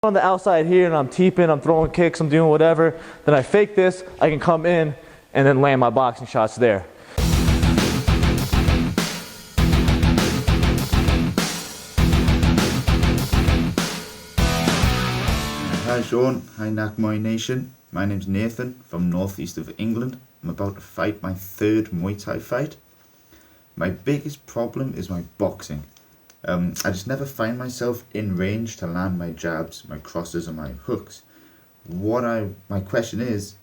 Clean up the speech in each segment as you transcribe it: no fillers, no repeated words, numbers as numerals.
On the outside here and I'm teeping, I'm throwing kicks, I'm doing whatever, then I fake this, I can come in and then land my boxing shots there. Hi Sean, hi Muay Nation. My name's Nathan from northeast of England. I'm about to fight my third Muay Thai fight. My biggest problem is my boxing. I just never find myself in range to land my jabs, my crosses and my hooks. My question is,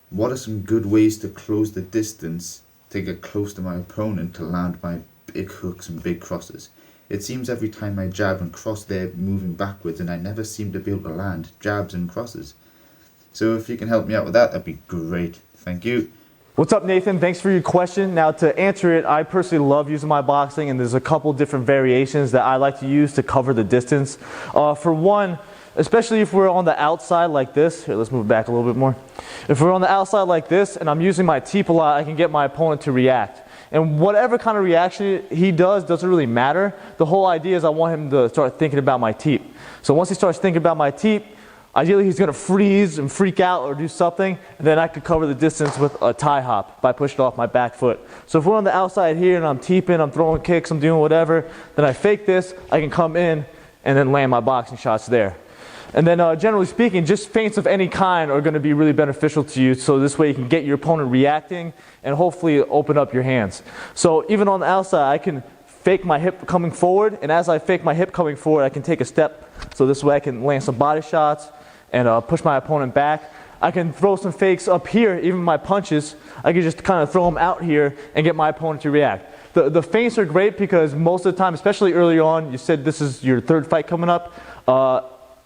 what are some good ways to close the distance to get close to my opponent to land my big hooks and big crosses? It seems every time I jab and cross they're moving backwards and I never seem to be able to land jabs and crosses. So if you can help me out with that, that'd be great. Thank you. What's up, Nathan? Thanks for your question. Now, to answer it, I personally love using my boxing, and there's a couple different variations that I like to use to cover the distance. For one, especially if we're on the outside like this, here, let's move back a little bit more. If we're on the outside like this and I'm using my teep a lot, I can get my opponent to react. And whatever kind of reaction he does doesn't really matter. The whole idea is I want him to start thinking about my teep. So once he starts thinking about my teep, ideally he's going to freeze and freak out or do something, and then I could cover the distance with a tie hop by pushing off my back foot. So if we're on the outside here and I'm teeping, I'm throwing kicks, I'm doing whatever, then I fake this, I can come in and then land my boxing shots there. And then generally speaking, just feints of any kind are going to be really beneficial to you, so this way you can get your opponent reacting and hopefully open up your hands. So even on the outside, I can fake my hip coming forward, and as I fake my hip coming forward, I can take a step, so this way I can land some body shots and push my opponent back. I can throw some fakes up here, even my punches. I can just kind of throw them out here and get my opponent to react. The feints are great because most of the time, especially early on, you said this is your third fight coming up,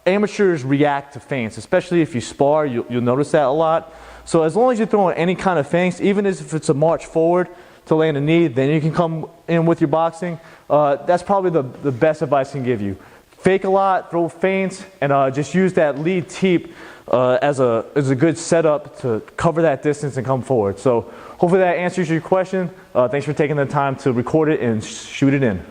amateurs react to feints, especially if you spar, you'll notice that a lot. So as long as you're throwing any kind of feints, even if it's a march forward to land a knee, then you can come in with your boxing. That's probably the best advice I can give you. Fake a lot, throw feints, and just use that lead teep as a good setup to cover that distance and come forward. So hopefully that answers your question. Thanks for taking the time to record it and shoot it in.